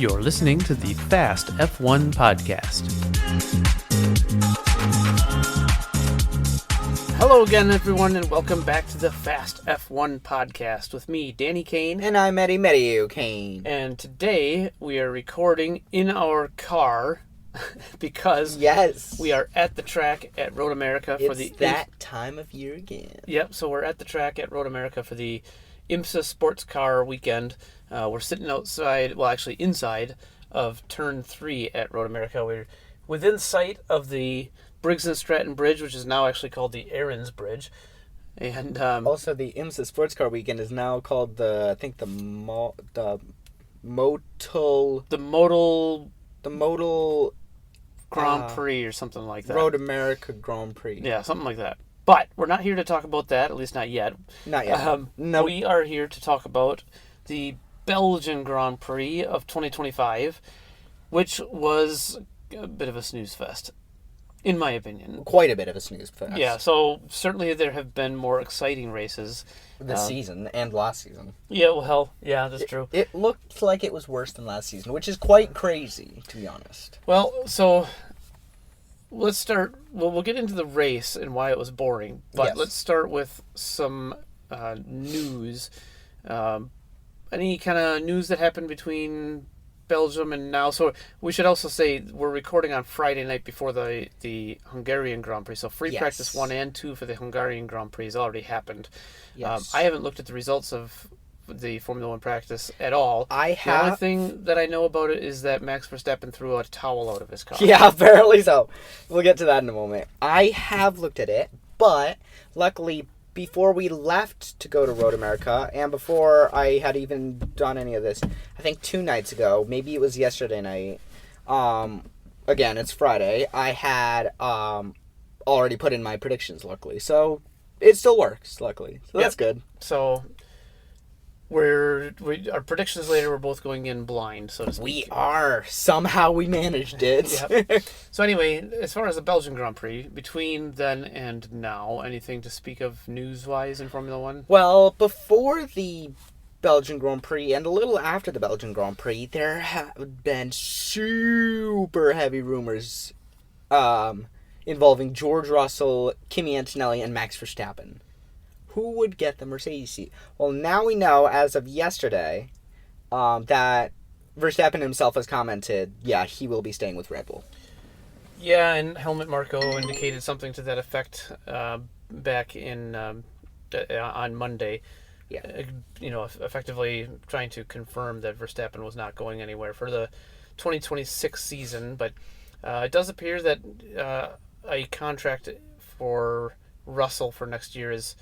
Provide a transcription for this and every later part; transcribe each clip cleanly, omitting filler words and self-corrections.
You're listening to the Fast F1 podcast. Hello again, everyone, and welcome back to the Fast F1 podcast with me, Danny Kane. And I'm Eddie Kane. And today we are recording in our car because we are at the track at Road America for it's that time of year again. Yep, so we're at the track at Road America for the IMSA Sports Car Weekend. We're sitting outside, well, actually inside of Turn 3 at Road America. We're within sight of the Briggs and Stratton Bridge, which is now actually called the Aaron's Bridge. And also, the IMSA Sports Car Weekend is now called the Modal Grand Prix or something like that. Road America Grand Prix. Yeah, something like that. But we're not here to talk about that, at least not yet. Not yet. No. We are here to talk about the Belgian Grand Prix of 2025, which was a bit of a snooze fest, in my opinion. Quite a bit of a snooze fest. Yeah, so certainly there have been more exciting races. This season and last season. Yeah, well, that's true. It looked like it was worse than last season, which is quite crazy, to be honest. Well, so let's start. Well, we'll get into the race and why it was boring, but let's start with some news. Any kind of news that happened between Belgium and now? So we should also say we're recording on Friday night before the Hungarian Grand Prix. So free practice 1 and 2 for the Hungarian Grand Prix has already happened. Yes. I haven't looked at the results of the Formula 1 practice at all. The only thing that I know about it is that Max Verstappen threw a towel out of his car. Yeah, apparently so. We'll get to that in a moment. I have looked at it, but luckily before we left to go to Road America, and before I had even done any of this, I think 2 nights ago, maybe it was yesterday night, again, it's Friday, I had already put in my predictions, luckily. So it still works, luckily. So that's good. So our predictions later, we're both going in blind, so to speak. We are. Somehow we managed it. Yep. So anyway, as far as the Belgian Grand Prix, between then and now, anything to speak of news-wise in Formula 1? Well, before the Belgian Grand Prix and a little after the Belgian Grand Prix, there have been super heavy rumors involving George Russell, Kimi Antonelli, and Max Verstappen. Who would get the Mercedes seat? Well, now we know, as of yesterday, that Verstappen himself has commented, he will be staying with Red Bull. Yeah, and Helmut Marko indicated something to that effect back in on Monday. Yeah. Effectively trying to confirm that Verstappen was not going anywhere for the 2026 season. But it does appear that a contract for Russell for next year is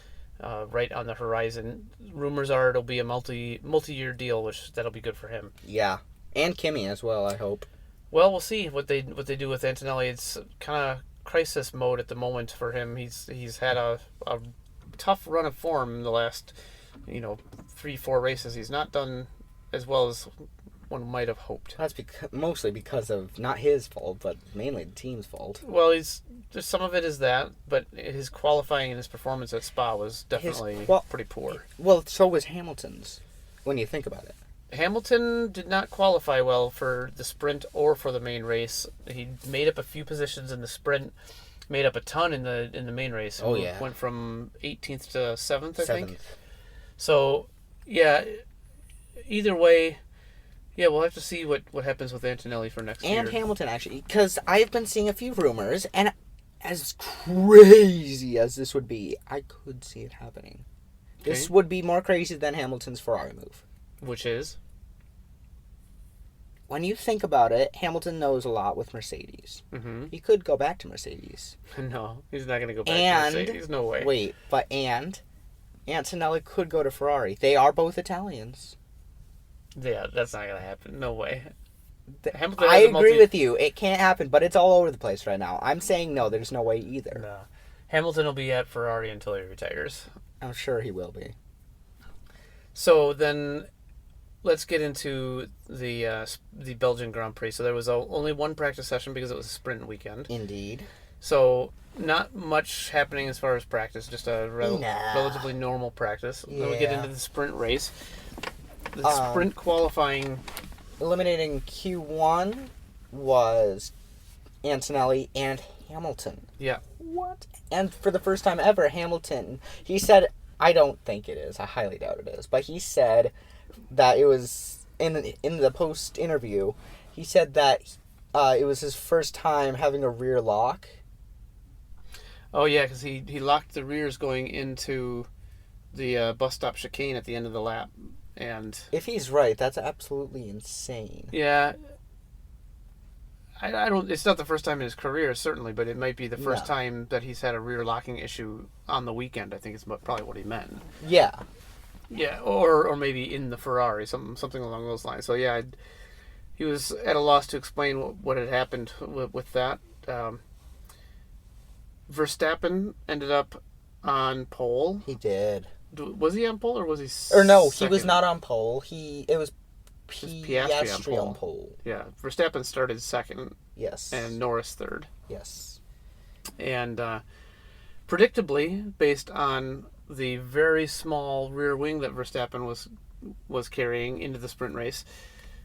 right on the horizon. Rumors are it'll be a multi-year deal, which that'll be good for him. Yeah, and Kimi as well, I hope. Well, we'll see what they do with Antonelli. It's kind of crisis mode at the moment for him. He's had a tough run of form in the last 3-4 races. He's not done as well as one might have hoped. That's mostly because of not his fault, but mainly the team's fault. Well, some of it is that, but his qualifying and his performance at Spa was definitely pretty poor. Well, so was Hamilton's, when you think about it. Hamilton did not qualify well for the sprint or for the main race. He made up a few positions in the sprint, made up a ton in the main race. Oh, yeah. Went from 18th to 7th, I think. So, either way, we'll have to see what happens with Antonelli for next year. And Hamilton, actually, because I've been seeing a few rumors, and as crazy as this would be, I could see it happening. Okay. This would be more crazy than Hamilton's Ferrari move. Which is? When you think about it, Hamilton knows a lot with Mercedes. Mm-hmm. He could go back to Mercedes. No, he's not going to go back to Mercedes. No way. Wait, and Antonelli could go to Ferrari. They are both Italians. Yeah, that's not going to happen. No way. I agree with you. It can't happen, but it's all over the place right now. I'm saying no, there's no way either. No. Hamilton will be at Ferrari until he retires. I'm sure he will be. So then, let's get into the Belgian Grand Prix. So there was only one practice session because it was a sprint weekend. Indeed. So not much happening as far as practice, just a relatively normal practice. Yeah. Then we get into the sprint race. The sprint qualifying eliminating Q1 was Antonelli and Hamilton. Yeah. What? And for the first time ever, Hamilton, he said, I don't think it is, I highly doubt it is, but he said that it was, in the post-interview, he said that it was his first time having a rear lock. Oh, yeah, because he locked the rears going into the bus stop chicane at the end of the lap. And if he's right, that's absolutely insane. Yeah. I don't. It's not the first time in his career, certainly, but it might be the first time that he's had a rear locking issue on the weekend. I think it's probably what he meant. Yeah. Yeah, or maybe in the Ferrari, something along those lines. So yeah, he was at a loss to explain what had happened with that. Verstappen ended up on pole. He did. Was he on pole or was he? Or no, second? He was not on pole. It was Piastri on pole. Yeah, Verstappen started second. Yes. And Norris third. Yes. And predictably, based on the very small rear wing that Verstappen was carrying into the sprint race,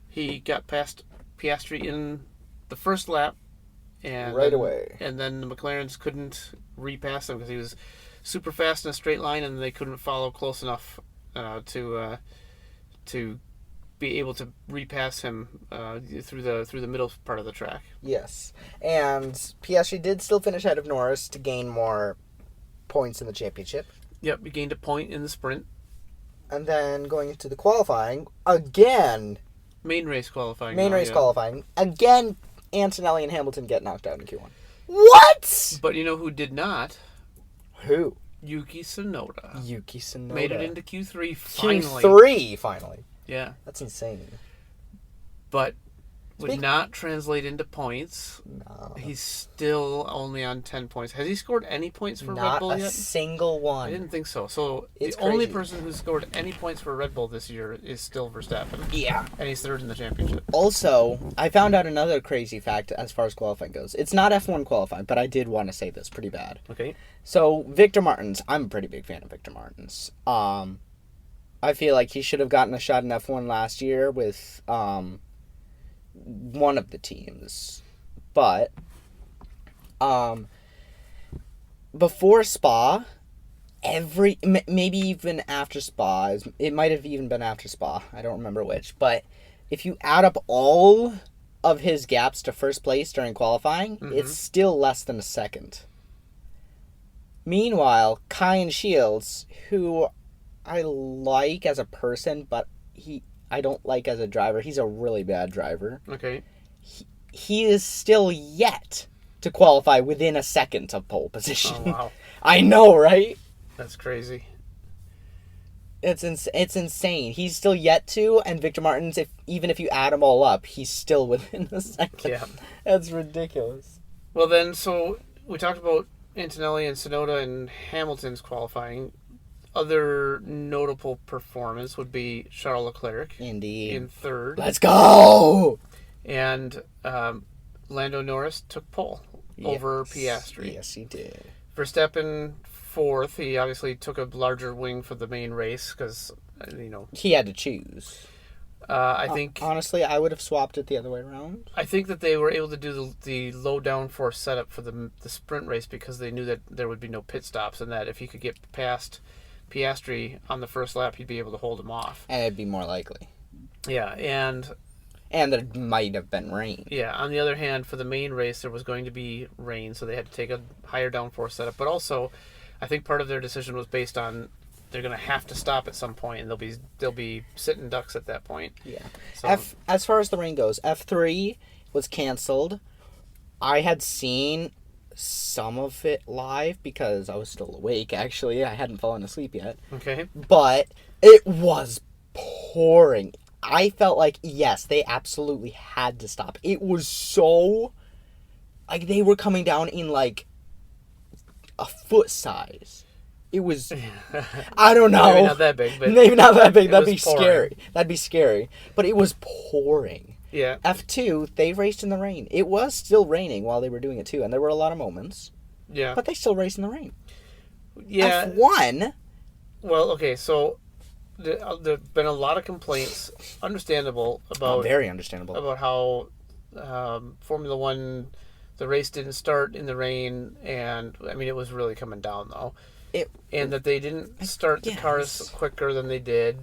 he got past Piastri in the first lap, and away. And then the McLarens couldn't repass him because he was super fast in a straight line, and they couldn't follow close enough to be able to repass him through the middle part of the track. Yes, and Piastri did still finish ahead of Norris to gain more points in the championship. Yep, he gained a point in the sprint. And then going into the qualifying, again... Main race qualifying. Qualifying. Again, Antonelli and Hamilton get knocked out in Q1. What?! But you know who did not? Who? Yuki Tsunoda. Made it into Q3 finally. Q3 finally. Yeah. That's insane. But would not translate into points. No. He's still only on 10 points. Has he scored any points for Red Bull yet? Not a single one. I didn't think so. So it's the only crazy. person who's scored any points for Red Bull this year is still Verstappen. Yeah. And he's third in the championship. Also, I found out another crazy fact as far as qualifying goes. It's not F1 qualifying, but I did want to say this pretty bad. Okay. So, Victor Martins. I'm a pretty big fan of Victor Martins. I feel like he should have gotten a shot in F1 last year with one of the teams. But before Spa, maybe even after Spa, it might have even been after Spa, I don't remember which, but if you add up all of his gaps to first place during qualifying, it's still less than a second. Meanwhile, Kyan Shields, who I like as a person, but I don't like as a driver. He's a really bad driver. Okay. He is still yet to qualify within a second of pole position. Oh, wow. I know, right? That's crazy. It's insane. He's still yet to, and Victor Martins, even if you add them all up, he's still within a second. Yeah. That's ridiculous. Well then, so we talked about Antonelli and Tsunoda and Hamilton's qualifying. Other notable performance would be Charles Leclerc. Indeed. In third. Let's go! And Lando Norris took pole over Piastri. Yes, he did. Verstappen fourth. He obviously took a larger wing for the main race because, he had to choose. I think... honestly, I would have swapped it the other way around. I think that they were able to do the low downforce setup for the sprint race because they knew that there would be no pit stops and that if he could get past Piastri on the first lap, he'd be able to hold him off. And it'd be more likely. Yeah, and there might have been rain. Yeah, on the other hand, for the main race, there was going to be rain, so they had to take a higher downforce setup. But also, I think part of their decision was based on they're going to have to stop at some point, and they'll be sitting ducks at that point. Yeah. So, as far as the rain goes, F3 was canceled. I had seen some of it live because I was still awake, actually. I hadn't fallen asleep yet. Okay. But it was pouring. I felt like, yes, they absolutely had to stop. It was so... like, they were coming down in, like, a foot size. It was... I don't know. Maybe not that big, but... Maybe not that big. That'd be pouring. scary. That'd be scary. But it was pouring. Yeah. F2, they raced in the rain. It was still raining while they were doing it, too. And there were a lot of moments. Yeah. But they still raced in the rain. Yeah. F1... well, okay, so there've been a lot of complaints, understandable, about very understandable. about how Formula One, the race didn't start in the rain, and I mean it was really coming down though, and that they didn't start the cars quicker than they did,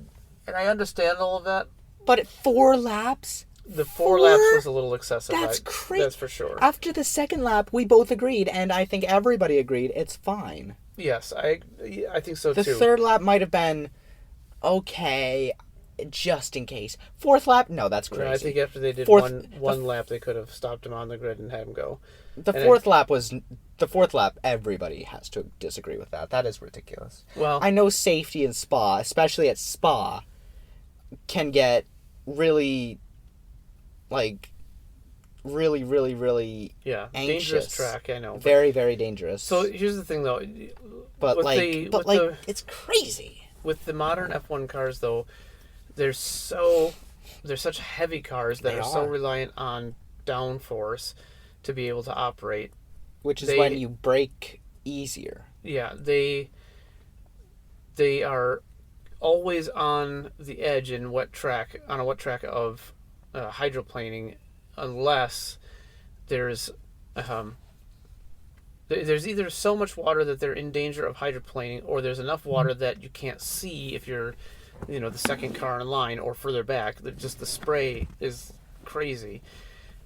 and I understand all of that. But at 4 laps. The 4 laps was a little excessive. That's crazy. That's for sure. After the second lap, we both agreed, and I think everybody agreed, it's fine. Yes, I think so too. The third lap might have been okay, just in case. Fourth lap, no, that's crazy. I think after they did one lap, they could have stopped him on the grid and had him go. The fourth lap, everybody has to disagree with that. That is ridiculous. Well, I know safety in Spa, especially at Spa, can get really, really yeah, anxious. dangerous track. I know. Very, very dangerous. So here's the thing, though. But it's crazy. With the modern F1 cars, though, they're such heavy cars that are so reliant on downforce to be able to operate. Which is when you brake easier. Yeah, they are always on the edge on a wet track of hydroplaning, unless there's either so much water that they're in danger of hydroplaning, or there's enough water that you can't see if you're, the second car in line or further back. Just the spray is crazy.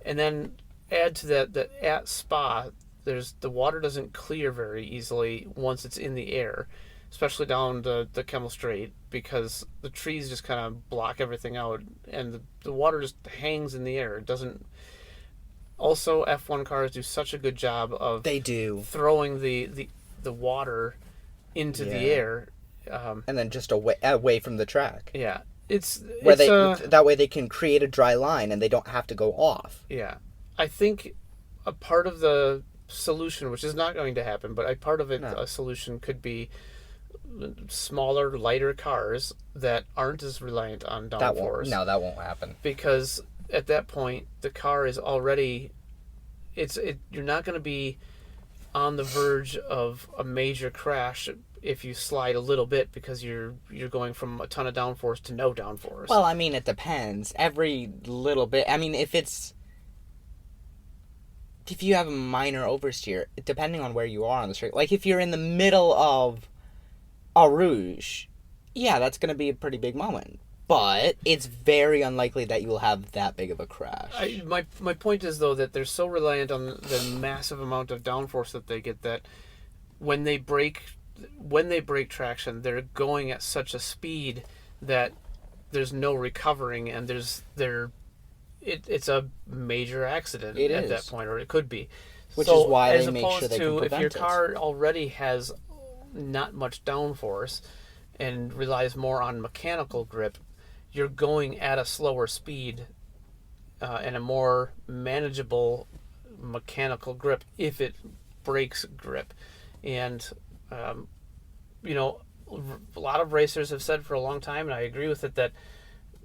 And then add to that at Spa, the water doesn't clear very easily once it's in the air, especially down the Kemmel Straight, because the trees just kind of block everything out, and the water just hangs in the air. It doesn't. Also, F1 cars do such a good job of throwing the water into the air, and then just away from the track. Yeah, that way they can create a dry line and they don't have to go off. Yeah, I think a part of the solution, which is not going to happen, but a part of it, a solution could be smaller, lighter cars that aren't as reliant on downforce. That won't happen. Because at that point, the car is already... You're not going to be on the verge of a major crash if you slide a little bit, because you're going from a ton of downforce to no downforce. Well, I mean, it depends. Every little bit... I mean, if you have a minor oversteer, depending on where you are on the street, like if you're in the middle of Eau Rouge, yeah, that's going to be a pretty big moment. But it's very unlikely that you will have that big of a crash. My point is, though, that they're so reliant on the massive amount of downforce that they get, that when they break traction, they're going at such a speed that there's no recovering, and it's a major accident at that point, or it could be. Which is why they make sure they can prevent it. If your car already has not much downforce and relies more on mechanical grip, you're going at a slower speed and a more manageable mechanical grip if it breaks grip. And, a lot of racers have said for a long time, and I agree with it, that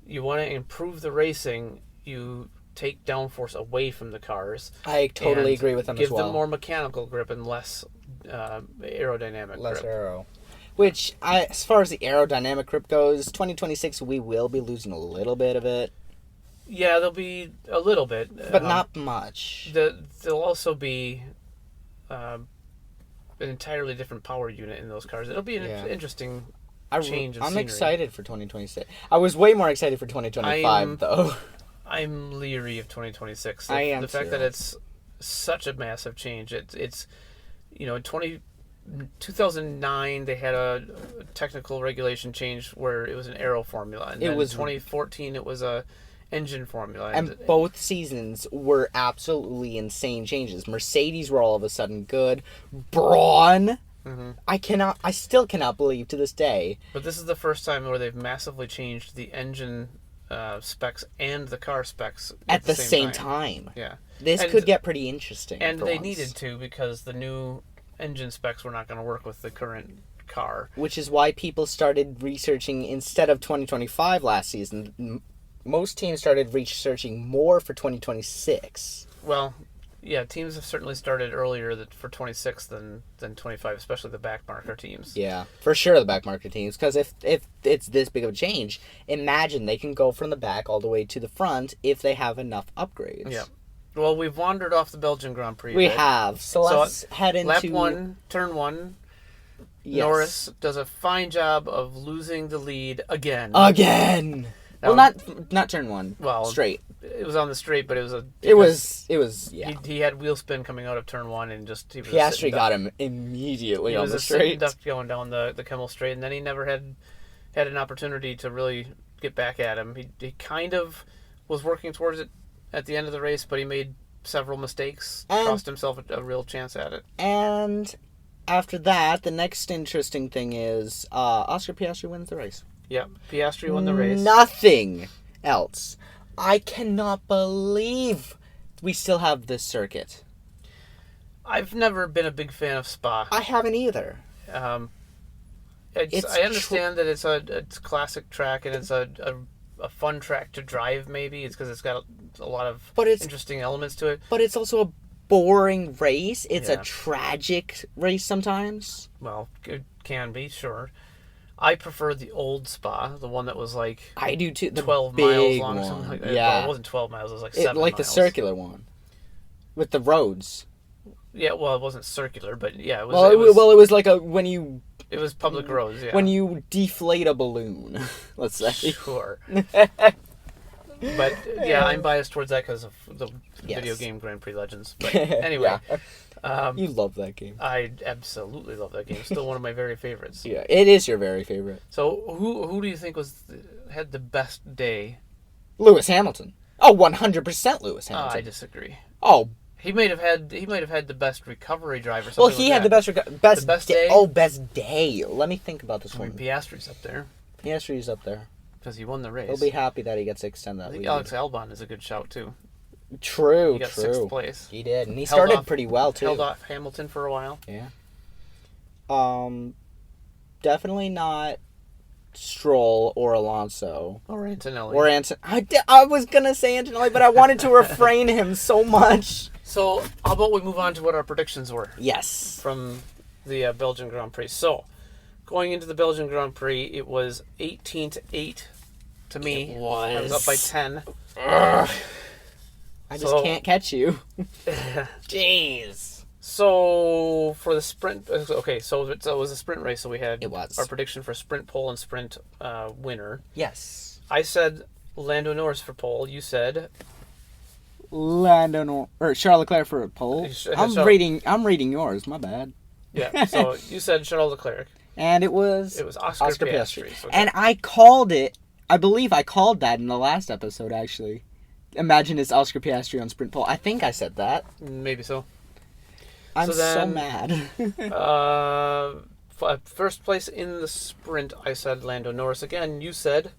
you want to improve the racing, you take downforce away from the cars. I totally agree with them as well. Give them more mechanical grip and less aerodynamic grip. Less aero. Which, as far as the aerodynamic grip goes, 2026 we will be losing a little bit of it. Yeah, there'll be a little bit. But not much. There'll also be an entirely different power unit in those cars. It'll be an interesting change of scenery. I'm excited for 2026. I was way more excited for 2025, though. I'm leery of 2026. The fact that it's such a massive change. It's in 2009 they had a technical regulation change where it was an aero formula, and then in 2014 it was a engine formula. And both seasons were absolutely insane changes. Mercedes were all of a sudden good. Brawn. Mm-hmm. I still cannot believe to this day. But this is the first time where they've massively changed the engine specs and the car specs at the same time. Yeah. This could get pretty interesting. And they needed to, because the new engine specs were not going to work with the current car. Which is why people started researching, instead of 2025 last season, most teams started researching more for 2026. Well, Yeah. teams have certainly started earlier for 26 than 25, especially the back marker teams. Yeah, for sure the back marker teams. Because if it's this big of a change, imagine they can go from the back all the way to the front if they have enough upgrades. Yeah. Well, we've wandered off the Belgian Grand Prix. We have. So let's head into... Lap 1, turn 1. Yes. Norris does a fine job of losing the lead again. Again! Now, well, not turn 1. Well, straight. It was on the straight, but it was yeah. He had wheel spin coming out of turn 1 and just... Piastri got him immediately on the straight. He was a duck going down the Kemmel straight, and then he never had an opportunity to really get back at him. He kind of was working towards it at the end of the race, but he made several mistakes, cost himself a real chance at it. And after that, the next interesting thing is Oscar Piastri wins the race. Yeah, Piastri won the race. Nothing else. I cannot believe we still have this circuit. I've never been a big fan of Spa. I haven't either. I understand that it's a classic track and it's a fun track to drive, maybe. It's because it's got a lot of interesting elements to it. But it's also a boring race. It's a tragic race sometimes. Well, it can be, sure. I prefer the old Spa, the one that was like... I do too. The 12 miles long or something like that. Yeah. Well, it wasn't 12 miles, it was like 7 miles. Like the circular one. With the roads. Yeah, well, it wasn't circular, but yeah. It was like when you... It was public roads, yeah. When you deflate a balloon, let's say. Sure. But, yeah, I'm biased towards that because of the video game Grand Prix Legends. But anyway. You love that game. I absolutely love that game. It's still one of my very favorites. Yeah, it is your very favorite. So, who do you think had the best day? Lewis Hamilton. Oh, 100% Lewis Hamilton. I disagree. Oh, he might have had the best recovery driver. Well, he had the best day. Oh, best day. Let me think about this one. Piastri's up there. Piastri's up there because he won the race. He'll be happy that he gets to extend that. I think Alex Albon is a good shout too. True. He got 6th place. He did, and he started pretty well too. Held off Hamilton for a while. Yeah. Definitely not Stroll or Alonso or Antonelli. I was gonna say Antonelli, but I wanted to refrain him so much. So, how about we move on to what our predictions were? Yes. From the Belgian Grand Prix. So, going into the Belgian Grand Prix, it was 18-8 to me. It was. I was up by 10. I just can't catch you. Jeez. So, for the sprint... Okay, so it was a sprint race, so we had our prediction for sprint pole and sprint winner. Yes. I said Lando Norris for pole. You said... Charles Leclerc for a pole. I'm reading yours. My bad. Yeah. So you said Charles Leclerc, and it was Oscar Piastri. So and I called it. I believe I called that in the last episode. Actually, imagine it's Oscar Piastri on sprint pole. I think I said that. Maybe so. I'm so mad. First place in the sprint, I said Lando Norris again. You said.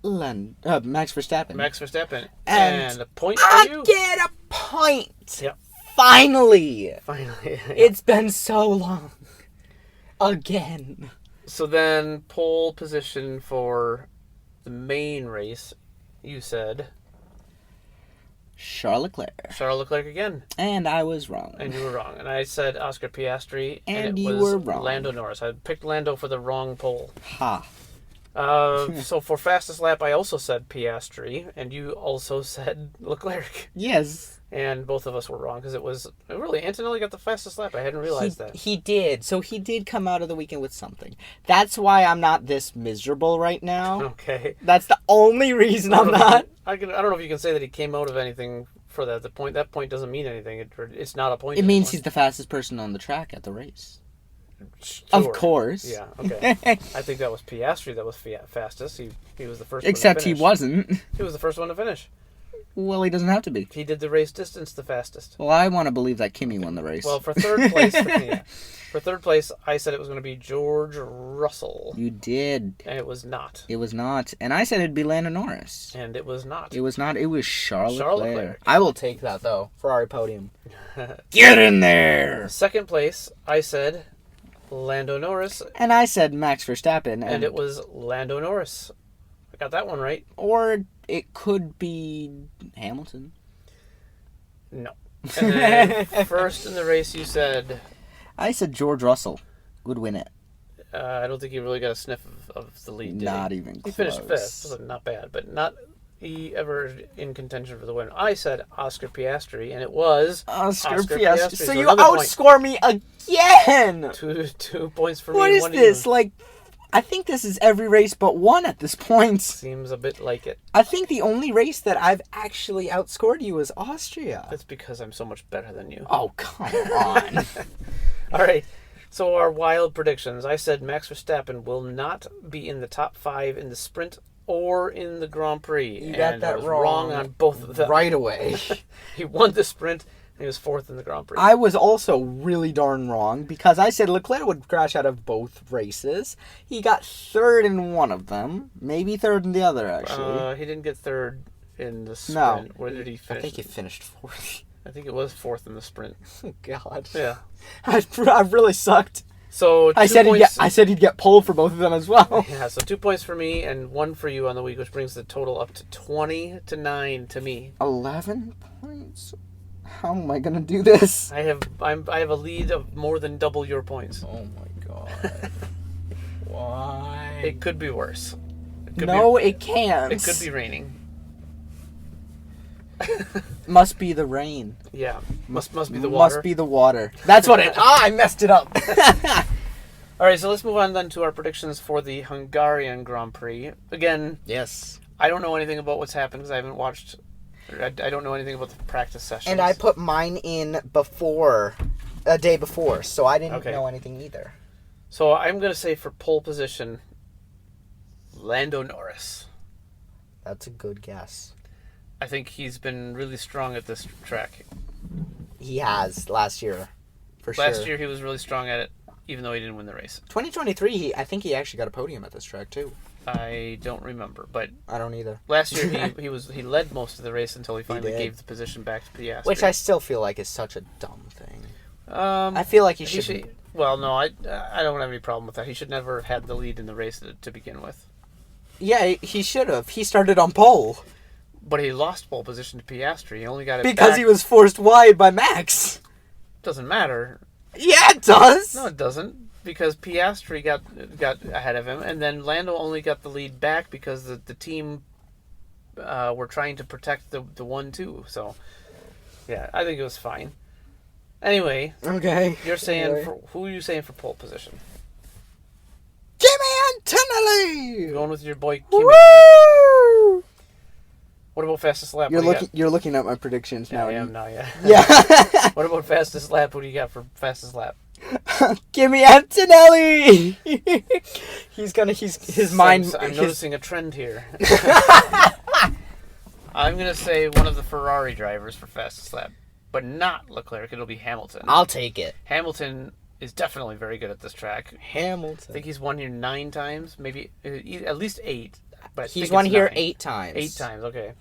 Max Verstappen. Max Verstappen. And a point for you. I get a point. Yep. Finally. Yeah. It's been so long. Again. So then, pole position for the main race, you said... Charles Leclerc. Charles Leclerc again. And I was wrong. And you were wrong. And I said Oscar Piastri. And you were wrong. Lando Norris. I picked Lando for the wrong pole. Ha. So for fastest lap, I also said Piastri, and you also said Leclerc. Yes. And both of us were wrong, because it was... Really, Antonelli got the fastest lap. I hadn't realized that. He did. So he did come out of the weekend with something. That's why I'm not this miserable right now. Okay. That's the only reason I'm not. I don't know if you can say that he came out of anything for that. That point doesn't mean anything. It's not a point It anymore. means he's the fastest person on the track at the race. Sure. Of course. Yeah, okay. I think that was Piastri that was fastest. He was the first Except one to finish. He wasn't. He was the first one to finish. Well, he doesn't have to be. He did the race distance the fastest. Well, I want to believe that Kimi won the race. Well, for third place, I said it was going to be George Russell. You did. And it was not. It was not. And I said it'd be Lando Norris. And it was not. It was not. It was Charles Leclerc. I will take that, though. Ferrari podium. Get in there! Second place, I said Lando Norris. And I said Max Verstappen. And it was Lando Norris. I got that one right. Or it could be Hamilton. No. And then first in the race, you said... I said George Russell would win it. I don't think he really got a sniff of the lead, did Not he? even close. He finished fifth, so not bad, but not ever in contention for the win. I said Oscar Piastri, and it was Oscar Piastri. So you another outscore me again! point. Two points for me. What and is one this? to you. Like, I think this is every race but one at this point. Seems a bit like it. I think the only race that I've actually outscored you is Austria. That's because I'm so much better than you. Oh, come on. All right. So our wild predictions. I said Max Verstappen will not be in the top 5 in the sprint or in the Grand Prix. You got that I was wrong on both of them. Right away. He won the sprint, and he was 4th in the Grand Prix. I was also really darn wrong because I said Leclerc would crash out of both races. He got 3rd in one of them, maybe 3rd in the other, actually. He didn't get 3rd in the sprint. No. Where did he finish? I think he finished 4th. I think it was 4th in the sprint. Oh, God. Yeah. I really sucked. So I said he'd get pulled for both of them as well. Yeah, so 2 points for me and 1 for you on the week, which brings the total up to 20-9 to me. 11 points? How am I going to do this? I have a lead of more than double your points. Oh, my God. Why? It could be worse. It can't. It could be raining. Must be the rain. Yeah. Must be the water. Must be the water. That's what it... I messed it up. All right, so let's move on then to our predictions for the Hungarian Grand Prix. Again, Yes. I don't know anything about what's happened because I haven't watched... I don't know anything about the practice sessions. And I put mine in a day before, so I didn't know anything either. So I'm going to say for pole position, Lando Norris. That's a good guess. I think he's been really strong at this track. He has last year, for sure. Last year he was really strong at it, even though he didn't win the race. 2023, I think he actually got a podium at this track too. I don't remember, but I don't either. last year he led most of the race until he finally gave the position back to Piastri. Which I still feel like is such a dumb thing. I feel like he should. Well, no, I don't have any problem with that. He should never have had the lead in the race to begin with. Yeah, he should have. He started on pole. But he lost pole position to Piastri. He only got it because back. he was forced wide by Max. Doesn't matter. Yeah, it does. No, it doesn't. Because Piastri got ahead of him, and then Lando only got the lead back because the team were trying to protect the 1-2. So, yeah, I think it was fine. Anyway, okay. You're saying who are you saying for pole position? Kimi Antonelli. You're going with your boy Kimi. Woo! What about fastest lap? You're looking at my predictions now. I am now. Yeah. Yeah. What about fastest lap? Who do you got for fastest lap? Kimi Antonelli. His mind. I'm noticing a trend here. I'm gonna say one of the Ferrari drivers for fastest lap, but not Leclerc. It'll be Hamilton. I'll take it. Hamilton is definitely very good at this track. Hamilton. I think he's won here 9 times, maybe at least 8. But he's won here 8 times. 8 times, okay.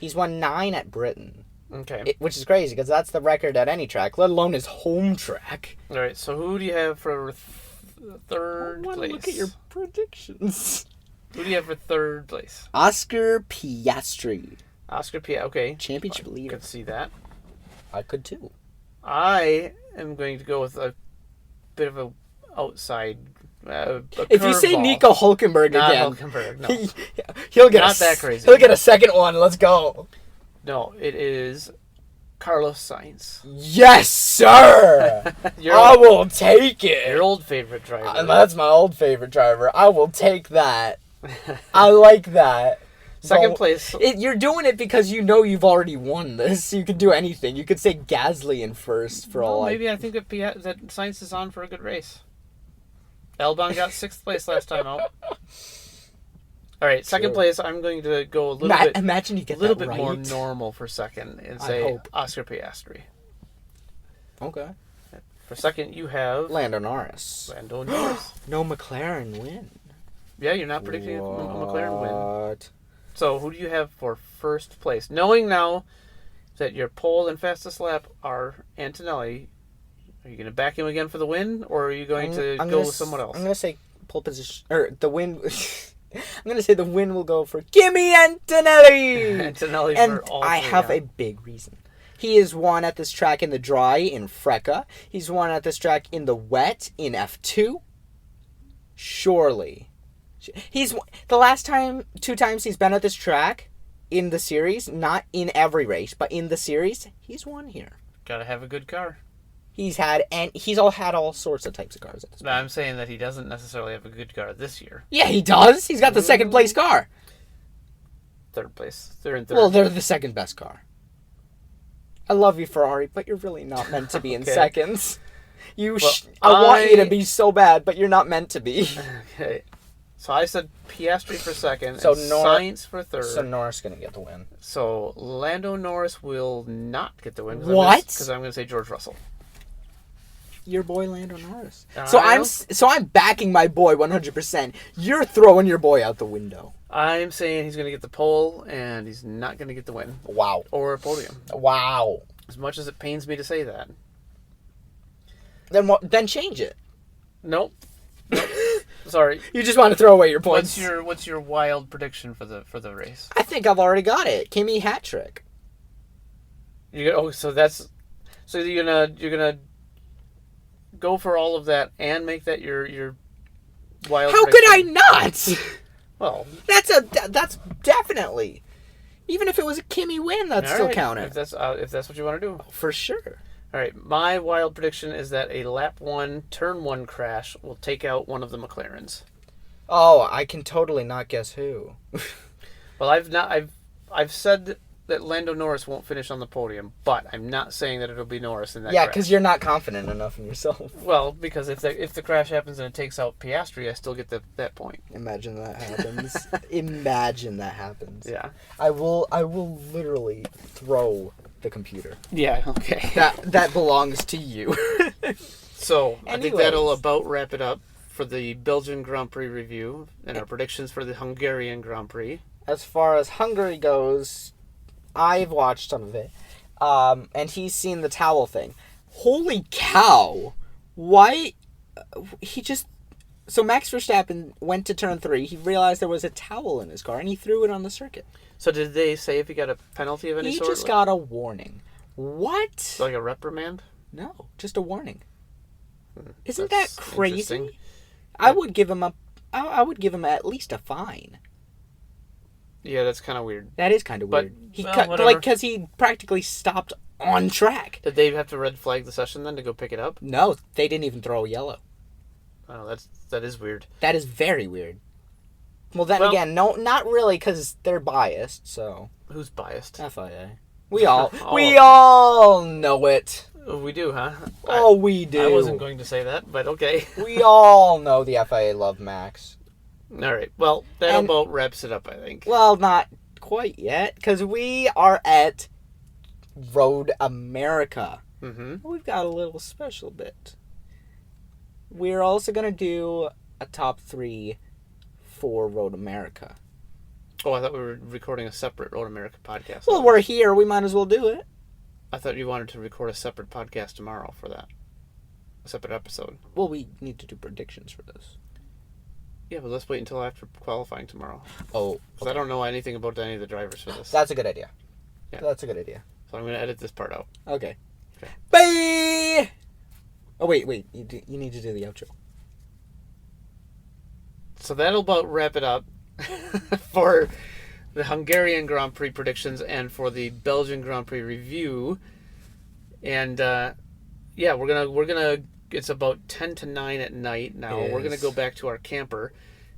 He's won 9 at Britain. Okay. Which is crazy because that's the record at any track, let alone his home track. All right. So who do you have for third place? Look at your predictions. Who do you have for third place? Oscar Piastri. Oscar Piastri. Okay. Championship leader. Could see that. I could too. I am going to go with a bit of a outside. If you say Nico Hülkenberg again, Hülkenberg, no. he'll get not that crazy. He'll get a second one. Let's go. No, it is Carlos Sainz. Yes, sir. I will take it. Your old favorite driver. That's my old favorite driver. I will take that. I like that. Second place. You're doing it because you know you've already won this. You could do anything. You could say Gasly in first for all. Maybe I think that Sainz is on for a good race. Albon got 6th place last time out. All right, second place. I'm going to go a little bit. Imagine you get a little that bit right. more normal for second and say Oscar Piastri. Okay. For second, you have Lando Norris. No McLaren win. Yeah, you're not predicting a McLaren win. What? So who do you have for first place? Knowing now that your pole and fastest lap are Antonelli, are you going to back him again for the win, or are you going to go with someone else? I'm going to say pole position, or the win. I'm going to say the win will go for Kimi Antonelli. Antonelli and for all I three, have a big reason. He has won at this track in the dry in Freca. He's won at this track in the wet in F2. Surely. He's the last time, 2 times he's been at this track in the series, not in every race, but in the series, he's won here. Gotta have a good car. He's had all sorts of types of cars at this point. I'm saying that he doesn't necessarily have a good car this year. Yeah, he does. He's got the second place car. Third place. They're in third. Well, they're the second best car. I love you, Ferrari, but you're really not meant to be in seconds. I want you to be so bad, but you're not meant to be. Okay. So I said Piastri for second, and Sainz for third. So Norris going to get the win. So Lando Norris will not get the win. What? Because I'm going to say George Russell. Your boy Lando Norris. So I'm backing my boy 100%. You're throwing your boy out the window. I'm saying he's going to get the pole, and he's not going to get the win. Wow. Or a podium. Wow. As much as it pains me to say that. Then change it. Nope. Sorry. You just want to throw away your points. What's your wild prediction for the race? I think I've already got it. Kimi hat trick. So you're gonna go for all of that and make that your wild. How prediction? could I not? Well, that's definitely. Even if it was a Kimi win, that's still counted. If that's what you want to do, for sure. All right, my wild prediction is that a lap 1, turn 1 crash will take out one of the McLarens. Oh, I can totally not guess who. Well, I've said that Lando Norris won't finish on the podium, but I'm not saying that it'll be Norris in that. Yeah, because you're not confident enough in yourself. Well, because if the crash happens and it takes out Piastri, I still get that point. Imagine that happens. Imagine that happens. Yeah. I will literally throw the computer. Yeah, okay. That belongs to you. So, I think that'll about wrap it up for the Belgian Grand Prix review and our predictions for the Hungarian Grand Prix. As far as Hungary goes, I've watched some of it, and he's seen the towel thing. Holy cow! Why? So Max Verstappen went to turn 3, he realized there was a towel in his car, and he threw it on the circuit. So did they say if he got a penalty of any sort? He just got a warning. What? Like a reprimand? No, just a warning. Isn't that crazy? I would give him at least a fine. Yeah, that's kind of weird. That is kind of weird. Whatever. Because he practically stopped on track. Did they have to red flag the session then to go pick it up? No, they didn't even throw a yellow. Oh, that is weird. That is very weird. Well, again, no, not really, because they're biased. So who's biased? FIA. We all know it. We do, huh? We do. I wasn't going to say that, but okay. We all know the FIA love Max. All right. Well, that about wraps it up, I think. Well, not quite yet, because we are at Road America. Mm-hmm. We've got a little special bit. We're also going to do a top 3 for Road America. Oh, I thought we were recording a separate Road America podcast. Well, we're here. We might as well do it. I thought you wanted to record a separate podcast tomorrow for that. A separate episode. Well, we need to do predictions for this. Yeah, but let's wait until after qualifying tomorrow. Oh. Because I don't know anything about any of the drivers for this. That's a good idea. Yeah. That's a good idea. So I'm going to edit this part out. Okay. Bye! Oh, wait. You need to do the outro. So that'll about wrap it up for the Hungarian Grand Prix predictions and for the Belgian Grand Prix review. And yeah, we're gonna. It's about 10 to 9 at night now. We're gonna go back to our camper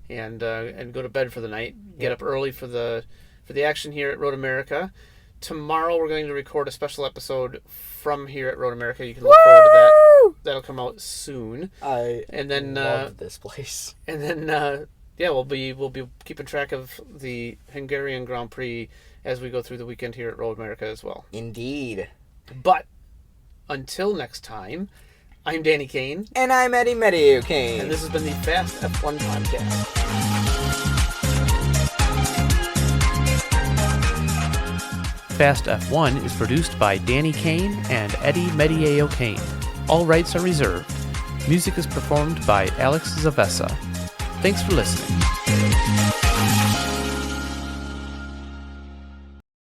and go to bed for the night. Get up early for the action here at Road America. Tomorrow we're going to record a special episode from here at Road America. You can look forward to that. That'll come out soon. I love this place. And then yeah, we'll be keeping track of the Hungarian Grand Prix as we go through the weekend here at Road America as well. Indeed. But until next time, I'm Danny Kane. And I'm Eddie Medio Kane. And this has been the Fast F1 Podcast. Fast F1 is produced by Danny Kane and Eddie Mediao Kane. All rights are reserved. Music is performed by Alex Zavessa. Thanks for listening.